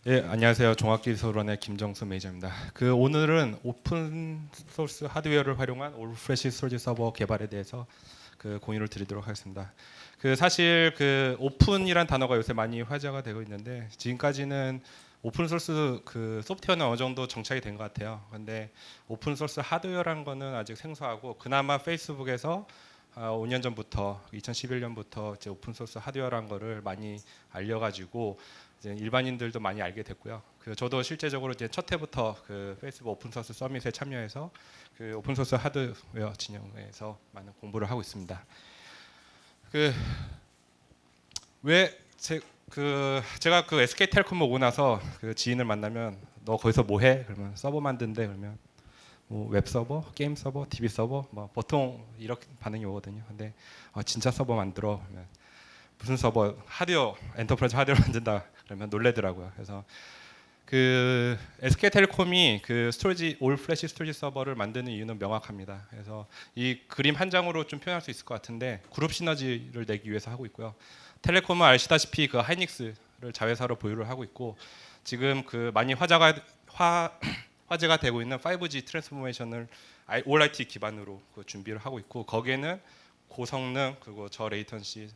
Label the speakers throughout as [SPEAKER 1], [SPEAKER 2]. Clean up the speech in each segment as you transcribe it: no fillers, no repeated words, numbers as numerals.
[SPEAKER 1] 예, 안녕하세요. 종합기술원의 김정수 매니저입니다. 오늘은 오픈 소스 하드웨어를 활용한 올프레시 스토리지 서버 개발에 대해서 공유를 드리도록 하겠습니다. 사실 오픈이란 단어가 요새 많이 화제가 되고 있는데 지금까지는 오픈 소스 소프트웨어는 어느 정도 정착이 된 것 같아요. 근데 오픈 소스 하드웨어라는 거는 아직 생소하고 그나마 페이스북에서 5년 전부터 2011년부터 이제 오픈 소스 하드웨어라는 거를 많이 알려가지고 이제 일반인들도 많이 알게 됐고요. 저도 실제적으로 이제 첫 해부터 페이스북 오픈 소스 서밋에 참여해서 오픈 소스 하드웨어 진영에서 많은 공부를 하고 있습니다. 왜 제가 SK텔콤 오고 나서 지인을 만나면 너 거기서 뭐 해? 그러면 서버 만든대. 그러면 뭐 웹 서버, 게임 서버, TV 서버 뭐 보통 이렇게 반응이 오거든요. 근데 진짜 서버 만들어. 그러면 무슨 서버? 하드웨어, 엔터프라이즈 하드웨어 만든다. 그러면 놀래더라고요. 그래서 SK텔콤이 스토리지 올 플래시 스토리지 서버를 만드는 이유는 명확합니다. 그래서 이 그림 한 장으로 좀 표현할 수 있을 것 같은데 그룹 시너지를 내기 위해서 하고 있고요. 텔레콤은 아시다시피 하이닉스를 자회사로 보유를 하고 있고 지금 많이 화제가 되고 있는 5G 트랜스포메이션을 올 IT 기반으로 준비를 하고 있고 거기에는 고성능 그리고 저레이턴시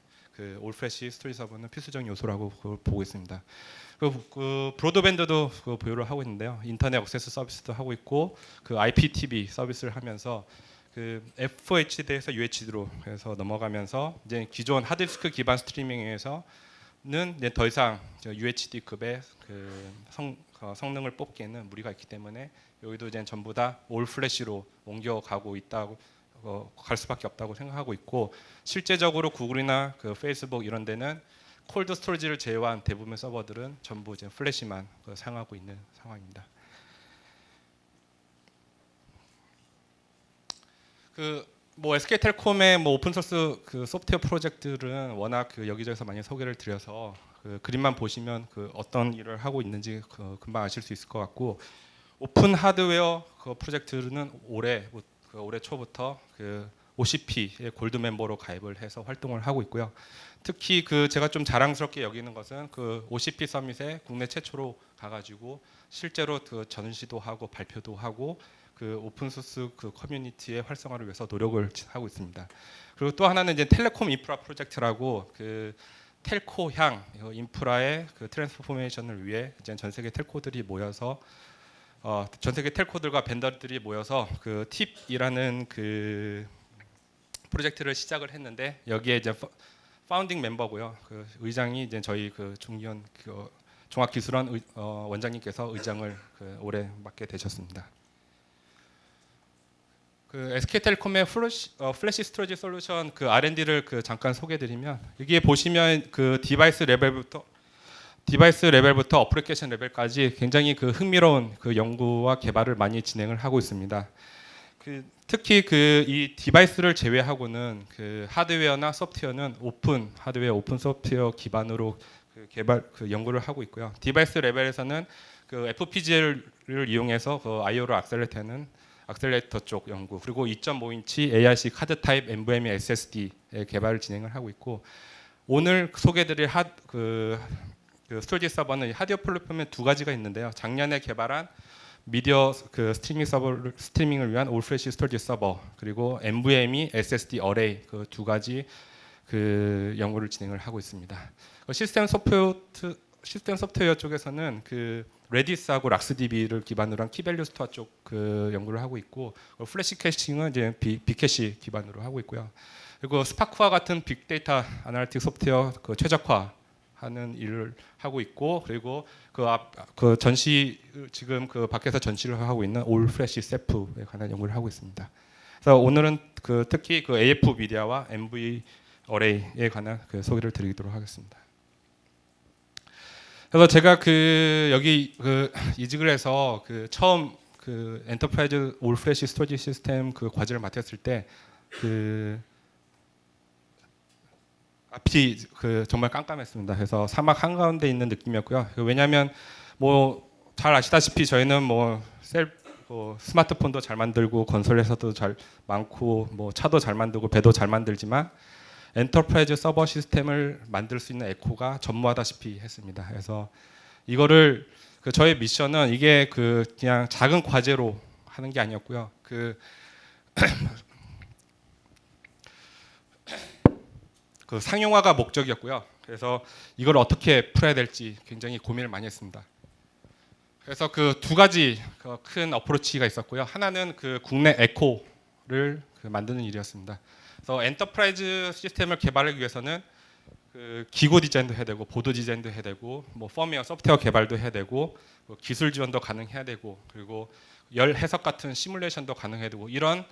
[SPEAKER 1] 올 플래시 스토리지 서버는 필수적 요소라고 보고 있습니다. 브로드밴드도 보유를 하고 있는데요. 인터넷 액세스 서비스도 하고 있고 IPTV 서비스를 하면서 FHD에서 UHD로 해서 넘어가면서 이제 기존 하드디스크 기반 스트리밍에서는 이제 더 이상 UHD급의 성능을 뽑기에는 무리가 있기 때문에 여기도 이제 전부 다 올 플래시로 옮겨가고 있다고 갈 수밖에 없다고 생각하고 있고 실제적으로 구글이나 페이스북 이런 데는 콜드 스토리지를 제외한 대부분의 서버들은 전부 이제 플래시만 사용하고 있는 상황입니다. SK텔콤의 오픈 소스 소프트웨어 프로젝트들은 워낙 여기저기서 많이 소개를 드려서 그림만 보시면 어떤 일을 하고 있는지 금방 아실 수 있을 것 같고 오픈 하드웨어 프로젝트는 올해 초부터 OCP의 골드 멤버로 가입을 해서 활동을 하고 있고요. 특히 제가 좀 자랑스럽게 여기는 것은 OCP 서밋에 국내 최초로 가가지고 실제로 전시도 하고 발표도 하고 오픈 소스 커뮤니티의 활성화를 위해서 노력을 하고 있습니다. 그리고 또 하나는 이제 텔레콤 인프라 프로젝트라고 텔코향 인프라의 트랜스포메이션을 위해 이제 전 세계 텔코들이 모여서 전 세계 텔코들과 벤더들이 모여서 팁이라는 프로젝트를 시작을 했는데 여기에 이제 파운딩 멤버고요. 의장이 이제 저희 종기현 종합기술원 원장님께서 의장을 올해 맡게 되셨습니다. SK텔콤의 플래시 스토리지 솔루션 R&D를 잠깐 소개드리면 여기에 보시면 디바이스 레벨부터 어플리케이션 레벨까지 굉장히 흥미로운 연구와 개발을 많이 진행을 하고 있습니다. 특히 이 디바이스를 제외하고는 하드웨어나 소프트웨어는 오픈 하드웨어, 오픈 소프트웨어 기반으로 개발 연구를 하고 있고요. 디바이스 레벨에서는 FPGA를 이용해서 IO를 악셀레이터 쪽 연구 그리고 2.5인치 ARC 카드 타입 NVMe SSD의 개발을 진행을 하고 있고 오늘 소개드릴 스토리지 서버는 하드웨어 플랫폼에 두 가지가 있는데요. 작년에 개발한 미디어 스트리밍을 위한 올 플래시 스토리지 서버 그리고 NVMe SSD 어레이 두 가지 연구를 진행을 하고 있습니다. 시스템 소프트웨어 쪽에서는 레디스하고 락스DB를 기반으로 한 키밸류 스토어 쪽 연구를 하고 있고 플래시 캐싱은 이제 빅캐시 기반으로 하고 있고요. 그리고 스파크와 같은 빅데이터 아날리틱 소프트웨어 최적화하는 일을 하고 있고 그리고 전시 지금 밖에서 전시를 하고 있는 올 플래시 세프에 관한 연구를 하고 있습니다. 그래서 오늘은 특히 AF 미디어와 MV 어레이에 관한 소개를 드리도록 하겠습니다. 그래서 제가 여기 이직을 해서 처음 엔터프라이즈 올 플래시 스토리지 시스템 과제를 맡았을 때 앞이 정말 깜깜했습니다. 그래서 사막 한가운데 있는 느낌이었고요. 왜냐하면 잘 아시다시피 저희는 스마트폰도 잘 만들고 건설회사도 잘 많고 차도 잘 만들고 배도 잘 만들지만 엔터프라이즈 서버 시스템을 만들 수 있는 에코가 전무하다시피 했습니다. 그래서 이거를 그 저의 미션은 이게 그 그냥 작은 과제로 하는 게 아니었고요. 그 상용화가 목적이었고요. 그래서 이걸 어떻게 풀어야 될지 굉장히 고민을 많이 했습니다. 그래서 그 두 가지 큰 어프로치가 있었고요. 하나는 그 국내 에코를 만드는 일이었습니다. 그래서 엔터프라이즈 시스템을 개발하기 위해서는 그 기구 디자인도 해야 되고 보드 디자인도 해야 되고 뭐 펌웨어 소프트웨어 개발도 해야 되고 뭐 기술 지원도 가능해야 되고 그리고 열 해석 같은 시뮬레이션도 가능해야 되고 이런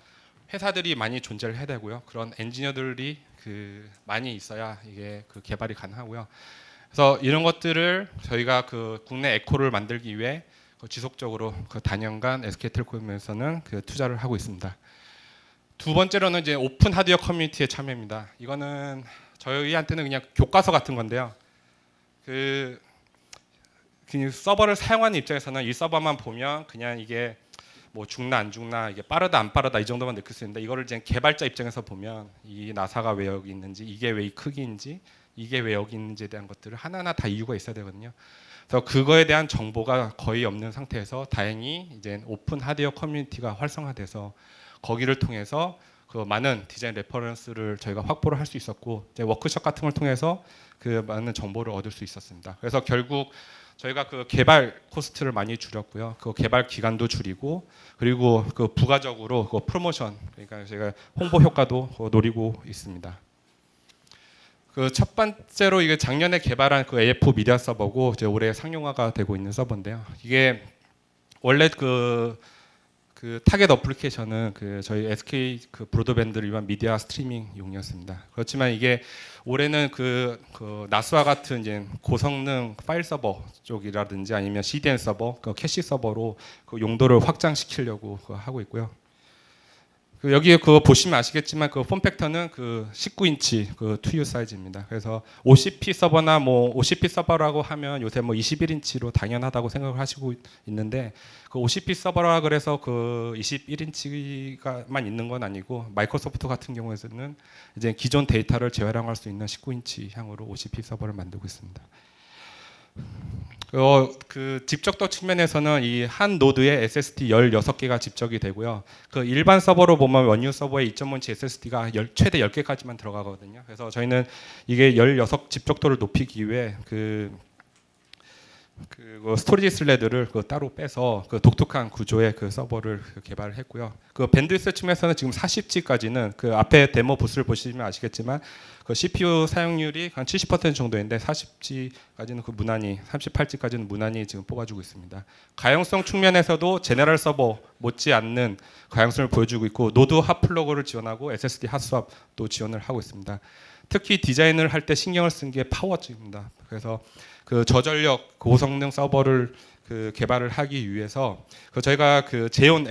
[SPEAKER 1] 회사들이 많이 존재를 해야 되고요. 그런 엔지니어들이 그 많이 있어야 이게 그 개발이 가능하고요. 그래서 이런 것들을 저희가 그 국내 에코를 만들기 위해 그 지속적으로 그 단연간 SK텔레콤에서는 그 투자를 하고 있습니다. 두 번째로는 이제 오픈 하드웨어 커뮤니티에 참여입니다. 이거는 저희한테는 그냥 교과서 같은 건데요. 그 서버를 사용하는 입장에서는 이 서버만 보면 그냥 이게 뭐 죽나 안 죽나 이게 빠르다 안 빠르다 이 정도만 느낄 수 있는데 이거를 이제 개발자 입장에서 보면 이 나사가 왜 여기 있는지 이게 왜 이 크기인지 이게 왜 여기 있는지에 대한 것들을 하나하나 다 이유가 있어야 되거든요. 그래서 그거에 대한 정보가 거의 없는 상태에서 다행히 이제 오픈 하드웨어 커뮤니티가 활성화돼서 거기를 통해서 그 많은 디자인 레퍼런스를 저희가 확보를 할 수 있었고 이제 워크숍 같은 걸 통해서 그 많은 정보를 얻을 수 있었습니다. 그래서 결국 저희가 그 개발 코스트를 많이 줄였고요. 그 개발 기간도 줄이고 그리고 그 부가적으로 그 프로모션 그러니까 제가 홍보 효과도 노리고 있습니다. 그 첫 번째로 이게 작년에 개발한 그 AF 미디어 서버고 이제 올해 상용화가 되고 있는 서버인데요. 이게 원래 그 타겟 어플리케이션은 그 저희 SK 그 브로드밴드를 위한 미디어 스트리밍용이었습니다. 그렇지만 이게 올해는 그 나스와 같은 이제 고성능 파일 서버 쪽이라든지 아니면 CDN 서버, 그 캐시 서버로 그 용도를 확장시키려고 하고 있고요. 그 여기에 그거 보시면 아시겠지만 그 폼팩터는 그 19인치 그 2U 사이즈입니다. 그래서 OCP 서버나 뭐 OCP 서버라고 하면 요새 뭐 21인치로 당연하다고 생각을 하시고 있는데 그 OCP 서버라 그래서 그 21인치가만 있는 건 아니고 마이크로소프트 같은 경우에는 이제 기존 데이터를 재활용할 수 있는 19인치 향으로 OCP 서버를 만들고 있습니다. 그 집적도 측면에서는 이 한 노드에 SSD 16개가 집적이 되고요. 그 일반 서버로 보면 원유 서버에 2.5인치 SSD가 최대 10개까지만 들어가거든요. 그래서 저희는 이게 16 집적도를 높이기 위해 그 스토리지 슬레드를 따로 빼서 그 독특한 구조의 그 서버를 개발을 했고요. 그 밴드위스 측면에서는 지금 40G까지는 그 앞에 데모 부스를 보시면 아시겠지만 그 CPU 사용률이 한 70% 정도인데 40G까지는 그 무난히 38G까지는 무난히 지금 뽑아주고 있습니다. 가용성 측면에서도 제너럴 서버 못지않는 가용성을 보여주고 있고 노드 핫 플러그를 지원하고 SSD 핫 스왑도 지원을 하고 있습니다. 특히 디자인을 할 때 신경을 쓴 게 파워입니다. 그래서 그 저전력 고성능 서버를 그 개발을 하기 위해서 그 저희가 그 제온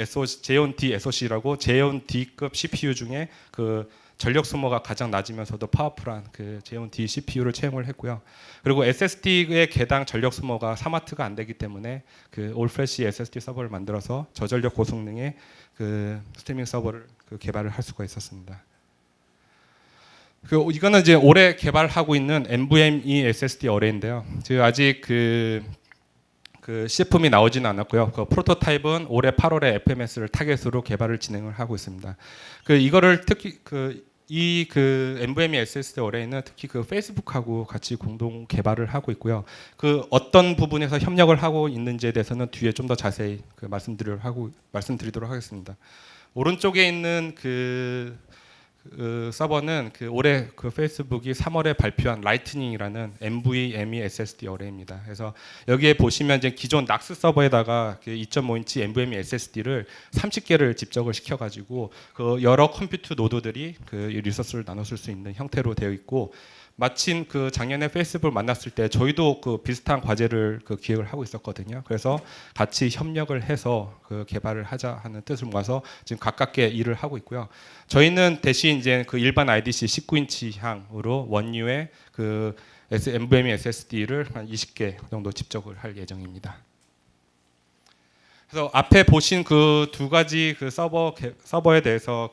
[SPEAKER 1] D SoC라고 제온 D급 CPU 중에 그 전력 소모가 가장 낮으면서도 파워풀한 그 제온 D CPU를 채용을 했고요. 그리고 SSD의 개당 전력 소모가 3W가 안 되기 때문에 그 올프레시 SSD 서버를 만들어서 저전력 고성능의 그 스트리밍 서버를 그 개발을 할 수가 있었습니다. 이거는 이제 올해 개발하고 있는 NVMe SSD 어레이인데요. 지금 아직 그 시제품이 나오지는 않았고요. 그 프로토타입은 올해 8월에 FMS를 타겟으로 개발을 진행을 하고 있습니다. 이거를 특히 이 NVMe SSD 어레이는 특히 그 페이스북하고 같이 공동 개발을 하고 있고요. 그 어떤 부분에서 협력을 하고 있는지에 대해서는 뒤에 좀 더 자세히 말씀드리도록 하겠습니다. 오른쪽에 있는 그 서버는 올해 그 페이스북이 3월에 발표한 라이트닝이라는 NVMe SSD 어레이입니다. 그래서 여기에 보시면 이제 기존 낙스 서버에다가 2.5인치 NVMe SSD를 30개를 집적을 시켜가지고 그 여러 컴퓨터 노드들이 이 리소스를 나눠 쓸 수 있는 형태로 되어 있고 마침 그 작년에 페이스북을 만났을 때 저희도 그 비슷한 과제를 기획을 하고 있었거든요. 그래서 같이 협력을 해서 개발을 하자 하는 뜻을 모아서 지금 가깝게 일을 하고 있고요. 저희는 대신 이제 그 일반 IDC 19인치 향으로 원유의 그 NVMe SSD를 한 20개 정도 집적을 할 예정입니다. 그래서 앞에 보신 그 두 가지 그 서버에 대해서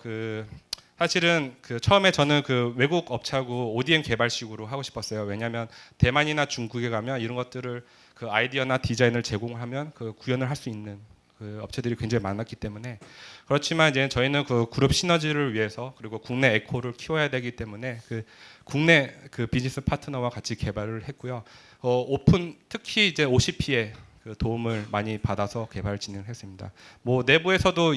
[SPEAKER 1] 사실은 그 처음에 저는 그 외국 업체하고 ODM 개발식으로 하고 싶었어요. 왜냐하면 대만이나 중국에 가면 이런 것들을 그 아이디어나 디자인을 제공하면 그 구현을 할 수 있는 그 업체들이 굉장히 많았기 때문에. 그렇지만 이제 저희는 그 그룹 시너지를 위해서, 그리고 국내 에코를 키워야 되기 때문에 그 국내 그 비즈니스 파트너와 같이 개발을 했고요. 오픈, 특히 이제 OCP의 그 도움을 많이 받아서 개발 진행했습니다. 뭐 내부에서도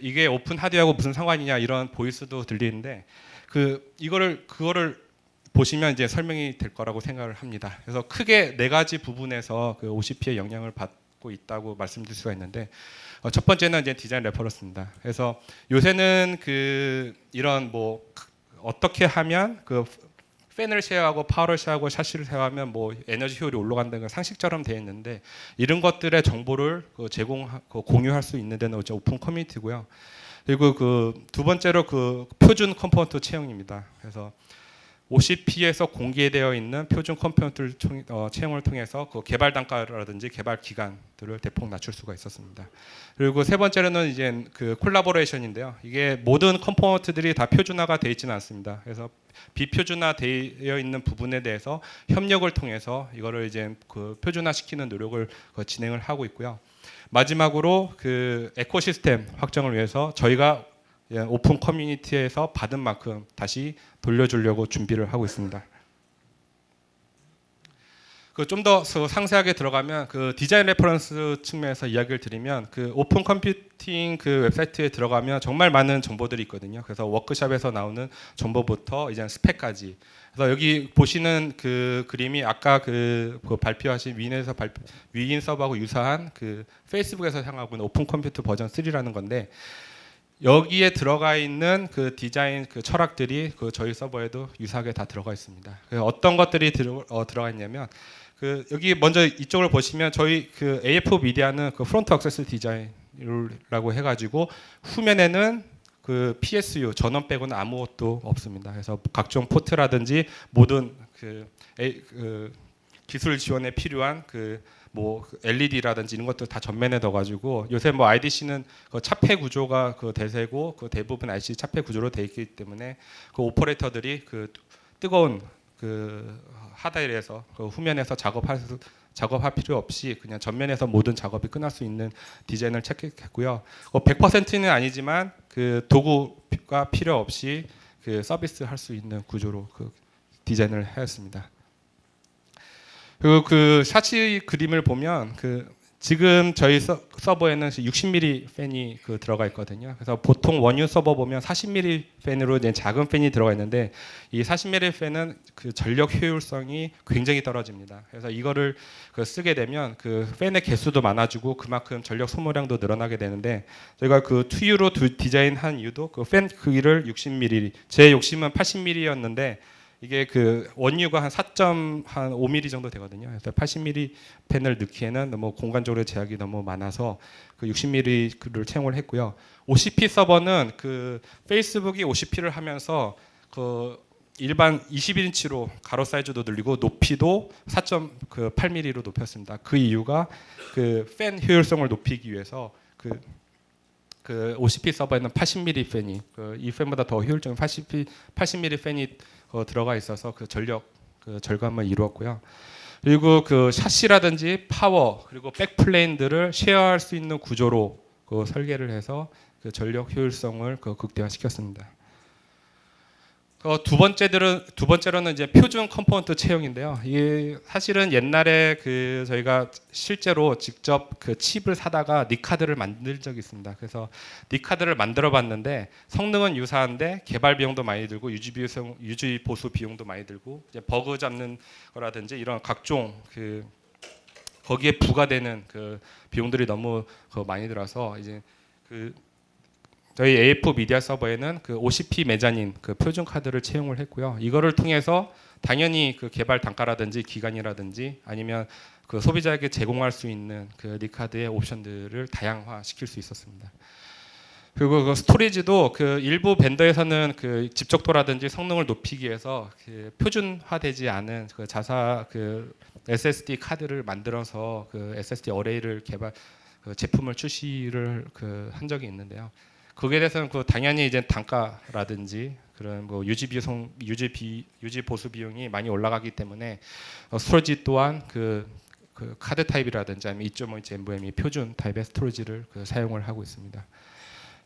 [SPEAKER 1] 이게 오픈 하드웨어하고 무슨 상관이냐 이런 보이스도 들리는데, 그거를 보시면 이제 설명이 될 거라고 생각을 합니다. 그래서 크게 네 가지 부분에서 그 OCP의 영향을 받고 있다고 말씀드릴 수가 있는데, 첫 번째는 이제 디자인 레퍼런스입니다. 그래서 요새는 그 이런 뭐 어떻게 하면 그 팬을 쉐어하고 파워를 쉐어하고 샤시를 쉐어하면 뭐 에너지 효율이 올라간다는 건 상식처럼 되어 있는데, 이런 것들의 정보를 공유할 수 있는 데는 오픈 커뮤니티고요. 그리고 그 두 번째로 그 표준 컴포넌트 채용입니다. 그래서 OCP에서 공개되어 있는 표준 컴포넌트 채용을 통해서 그 개발 단가라든지 개발 기간들을 대폭 낮출 수가 있었습니다. 그리고 세 번째로는 이제 그 콜라보레이션인데요. 이게 모든 컴포넌트들이 다 표준화가 되어 있지는 않습니다. 그래서 비표준화되어 있는 부분에 대해서 협력을 통해서 이거를 이제 그 표준화시키는 노력을 진행을 하고 있고요. 마지막으로 그 에코시스템 확정을 위해서 저희가 오픈 커뮤니티에서 받은 만큼 다시 돌려주려고 준비를 하고 있습니다. 그 좀 더 상세하게 들어가면 그 디자인 레퍼런스 측면에서 이야기를 드리면, 그 오픈 컴퓨팅 그 웹사이트에 들어가면 정말 많은 정보들이 있거든요. 그래서 워크숍에서 나오는 정보부터 이제 스펙까지. 그래서 여기 보시는 그 그림이 아까 그 발표하신 위인 서버하고 유사한 그 페이스북에서 향하고 있는 오픈 컴퓨터 버전 3라는 건데, 여기에 들어가 있는 그 디자인 그 철학들이 그 저희 서버에도 유사하게 다 들어가 있습니다. 어떤 것들이 들어가 있냐면, 그 여기 먼저 이쪽을 보시면 저희 그 AF 미디어는 그 프론트 액세스 디자인이라고 해가지고 후면에는 그 PSU 전원 빼고는 아무것도 없습니다. 그래서 각종 포트라든지 모든 그 기술 지원에 필요한 뭐 LED라든지 이런 것들 다 전면에 넣어가지고, 요새 뭐 IDC는 그 차폐 구조가 그 대세고 그 대부분 IC 차폐 구조로 되어 있기 때문에 그 오퍼레이터들이 그 뜨거운 그 하드웨어에서 그 후면에서 작업할 필요 없이 그냥 전면에서 모든 작업이 끝날 수 있는 디자인을 채택했고요. 100%는 아니지만 그 도구가 필요 없이 그 서비스 할 수 있는 구조로 그 디자인을 하였습니다. 그리고 그 샤시 그림을 보면 지금 저희 서버에는 60mm 팬이 들어가 있거든요. 그래서 보통 원유 서버 보면 40mm 팬으로 이제 작은 팬이 들어가 있는데, 이 40mm 팬은 그 전력 효율성이 굉장히 떨어집니다. 그래서 이거를 쓰게 되면 그 팬의 개수도 많아지고 그만큼 전력 소모량도 늘어나게 되는데, 저희가 그 투유로 디자인한 이유도 그 팬 크기를 60mm, 제 욕심은 80mm였는데 이게 그 원유가 한 4.5mm 정도 되거든요. 그래서 80mm 펜을 넣기에는 너무 공간적으로 제약이 너무 많아서 그 60mm를 채용을 했고요. OCP 서버는 그 페이스북이 OCP를 하면서 그 일반 21인치로 가로 사이즈도 늘리고 높이도 4.8mm로 높였습니다. 그 이유가 그 팬 효율성을 높이기 위해서 그 OCP 서버에는 80mm 팬이 이 팬보다 더 효율적인 80mm 팬이 들어가 있어서 그 전력 절감을 이루었고요. 그리고 그 샤시라든지 파워 그리고 백플레인들을 쉐어할 수 있는 구조로 설계를 해서 그 전력 효율성을 극대화시켰습니다. 두 번째로는 이제 표준 컴포넌트 채용인데요. 이게 사실은 옛날에 저희가 실제로 직접 그 칩을 사다가 니카드를 만들 적이 있습니다. 그래서 니카드를 만들어봤는데 성능은 유사한데 개발 비용도 많이 들고 유지 보수 비용도 많이 들고 이제 버그 잡는 거라든지 이런 각종 거기에 부과되는 그 비용들이 너무 많이 들어서 이제 저희 AF 미디어 서버에는 그 OCP 메자닌 그 표준 카드를 채용을 했고요. 이거를 통해서 당연히 그 개발 단가라든지 기간이라든지 아니면 그 소비자에게 제공할 수 있는 그 니카드의 옵션들을 다양화시킬 수 있었습니다. 그리고 그 스토리지도 그 일부 벤더에서는 그 집적도라든지 성능을 높이기 위해서 그 표준화되지 않은 그 자사 SSD 카드를 만들어서 그 SSD 어레이를 제품을 출시를 한 적이 있는데요. 거기에 대해서는 그 당연히 이제 단가라든지 그런 뭐 유지 보수 비용이 많이 올라가기 때문에 스토리지 또한 그 카드 타입이라든지 아니면 2.5인치 NVMe 표준 타입의 스토리지를 사용을 하고 있습니다.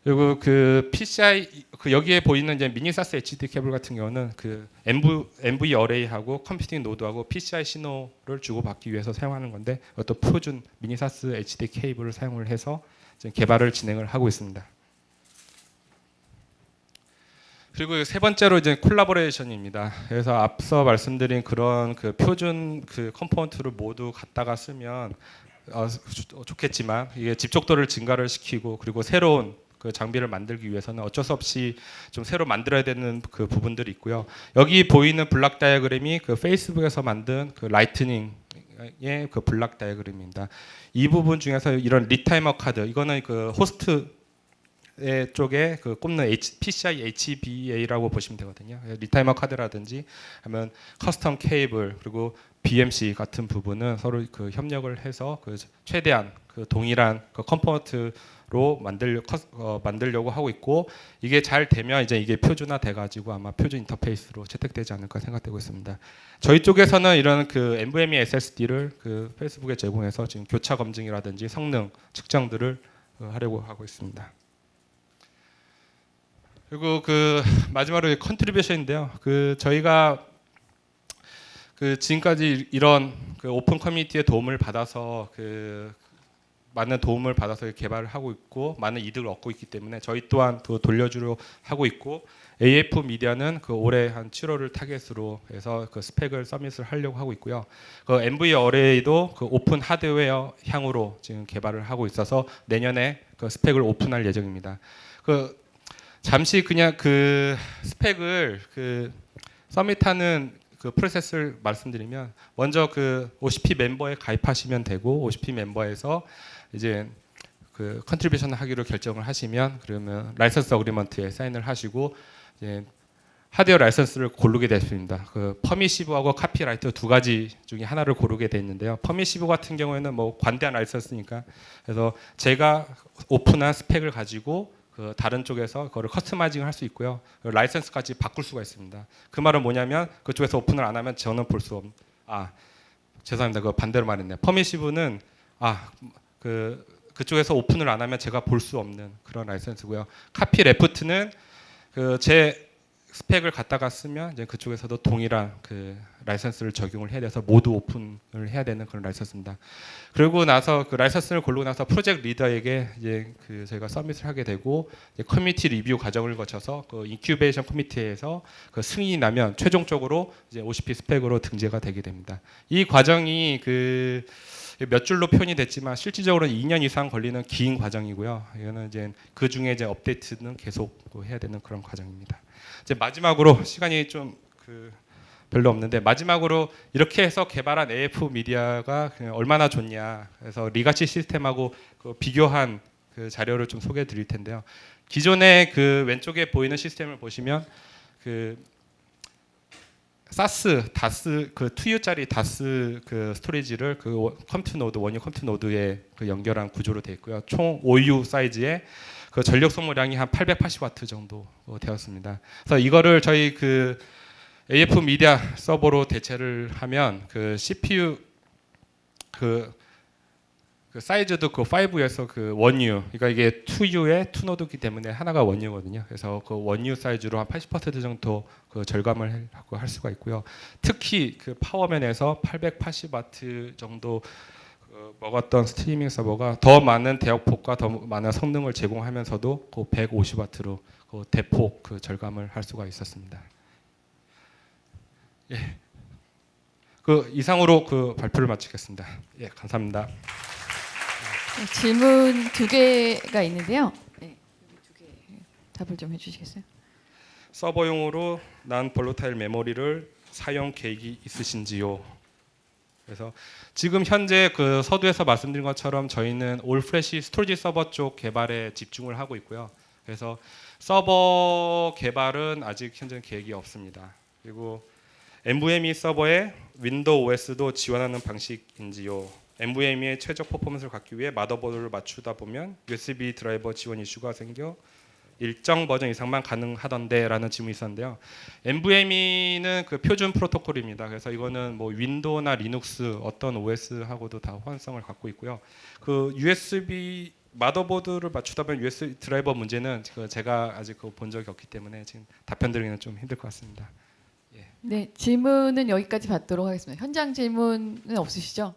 [SPEAKER 1] 그리고 그 PCI 그 여기에 보이는 이제 미니사스 HD 케이블 같은 경우는 그 NV 어레이하고 컴퓨팅 노드하고 PCI 신호를 주고받기 위해서 사용하는 건데 또 표준 미니사스 HD 케이블을 사용을 해서 지금 개발을 진행을 하고 있습니다. 그리고 세 번째로 이제 콜라보레이션입니다. 그래서 앞서 말씀드린 그런 그 표준 그 컴포넌트를 모두 갖다가 쓰면 좋겠지만 이게 집적도를 증가를 시키고 그리고 새로운 그 장비를 만들기 위해서는 어쩔 수 없이 좀 새로 만들어야 되는 그 부분들이 있고요. 여기 보이는 블락 다이어그램이 그 페이스북에서 만든 그 라이트닝의 그 블락 다이어그램입니다. 이 부분 중에서 이런 리타이머 카드 이거는 그 호스트 쪽에 그 꼽는 PCI HBA라고 보시면 되거든요. 리타이머 카드라든지 하면 커스텀 케이블 그리고 BMC 같은 부분은 서로 그 협력을 해서 그 최대한 그 동일한 그 컴포넌트로 만들려고 하고 있고 이게 잘 되면 이제 이게 표준화 돼가지고 아마 표준 인터페이스로 채택되지 않을까 생각되고 있습니다. 저희 쪽에서는 이런 그 NVMe SSD를 그 페이스북에 제공해서 지금 교차 검증이라든지 성능 측정들을 하려고 하고 있습니다. 그리고 그 마지막으로 컨트리뷰션인데요. 그 저희가 그 지금까지 이런 그 오픈 커뮤니티의 도움을 받아서 그 많은 도움을 받아서 개발을 하고 있고 많은 이득을 얻고 있기 때문에 저희 또한 또 돌려주려 하고 있고 AF 미디어는 그 올해 한 7월을 타겟으로 해서 그 스펙을 서밋을 하려고 하고 있고요. 그 NV 어레이도 그 오픈 하드웨어 향으로 지금 개발을 하고 있어서 내년에 그 스펙을 오픈할 예정입니다. 그 잠시 그냥 그 스펙을 그 서밋하는 그 프로세스를 말씀드리면 먼저 그 OCP 멤버에 가입하시면 되고 OCP 멤버에서 이제 그 컨트리뷰션 하기로 결정을 하시면 그러면 라이선스 어그리먼트에 사인을 하시고 이제 하드웨어 라이선스를 고르게 되십니다. 그 퍼미시브하고 카피라이트 두 가지 중에 하나를 고르게 돼 있는데요. 퍼미시브 같은 경우에는 뭐 관대한 라이선스니까 그래서 제가 오픈한 스펙을 가지고 그 다른 쪽에서 그거를 커스터마이징을 할 수 있고요. 라이선스까지 바꿀 수가 있습니다. 그 말은 뭐냐면 그쪽에서 오픈을 안 하면 저는 볼 수 없는 죄송합니다. 그 반대로 말했네요. 퍼미시브는 그쪽에서 오픈을 안 하면 제가 볼 수 없는 그런 라이선스고요. 카피 레프트는 그 제 스펙을 갖다가 쓰면 이제 그쪽에서도 동일한 그 라이선스를 적용을 해야 돼서 모두 오픈을 해야 되는 그런 라이선스입니다. 그리고 나서 그 라이선스를 고르고 나서 프로젝트 리더에게 이제 그 저희가 서밋을 하게 되고 커뮤니티 리뷰 과정을 거쳐서 그 인큐베이션 커뮤니티에서 그 승인이 나면 최종적으로 이제 OCP 스펙으로 등재가 되게 됩니다. 이 과정이 그 몇 줄로 표현이 됐지만 실질적으로는 2년 이상 걸리는 긴 과정이고요. 이거는 이제 그 중에 이제 업데이트는 계속 해야 되는 그런 과정입니다. 이제 마지막으로 시간이 좀 별로 없는데 마지막으로 이렇게 해서 개발한 AF 미디어가 얼마나 좋냐. 그래서 리가시 시스템하고 그 비교한 그 자료를 좀 소개해 드릴 텐데요. 기존의 그 왼쪽에 보이는 시스템을 보시면 그 사스, 다스 그 2U짜리 다스 그 스토리지를 그 컴퓨터 노드, 원유 컴퓨터 노드에 그 연결한 구조로 되어 있고요. 총 5U 사이즈의 그 전력 소모량이 한 880W 정도 되었습니다. 그래서 이거를 저희 그 AF 미디어 서버로 대체를 하면 그 CPU 그 사이즈도 그 5에서 그 원유, 그러니까 이게 2U의 2노드이기 때문에 하나가 원유거든요. 그래서 그 원유 사이즈로 한 80% 정도 그 절감을 하고 할 수가 있고요. 특히 그 파워면에서 880W 정도 먹었던 스트리밍 서버가 더 많은 대역폭과 더 많은 성능을 제공하면서도 그 150W로 그 대폭 그 절감을 할 수가 있었습니다. 예. 그 이상으로 그 발표를 마치겠습니다. 예, 감사합니다.
[SPEAKER 2] 질문 두 개가 있는데요. 네, 두 개 답을 좀 해주시겠어요?
[SPEAKER 1] 서버용으로 난 볼로타일 메모리를 사용 계획이 있으신지요? 그래서 지금 현재 그 서두에서 말씀드린 것처럼 저희는 올 플래시 스토리지 서버 쪽 개발에 집중을 하고 있고요. 그래서 서버 개발은 아직 현재 계획이 없습니다. 그리고 NVMe 서버에 윈도우 OS도 지원하는 방식인지요? NVMe의 최적 퍼포먼스를 갖기 위해 마더보드를 맞추다 보면 USB 드라이버 지원 이슈가 생겨 일정 버전 이상만 가능하던데라는 질문이 있었는데요. NVMe는 그 표준 프로토콜입니다. 그래서 이거는 뭐 윈도우나 리눅스 어떤 OS하고도 다 호환성을 갖고 있고요. 그 USB 마더보드를 맞추다 보면 USB 드라이버 문제는 제가 아직 본 적이 없기 때문에 지금 답변 드리기는 좀 힘들 것 같습니다.
[SPEAKER 2] 네, 질문은 여기까지 받도록 하겠습니다. 현장 질문은 없으시죠?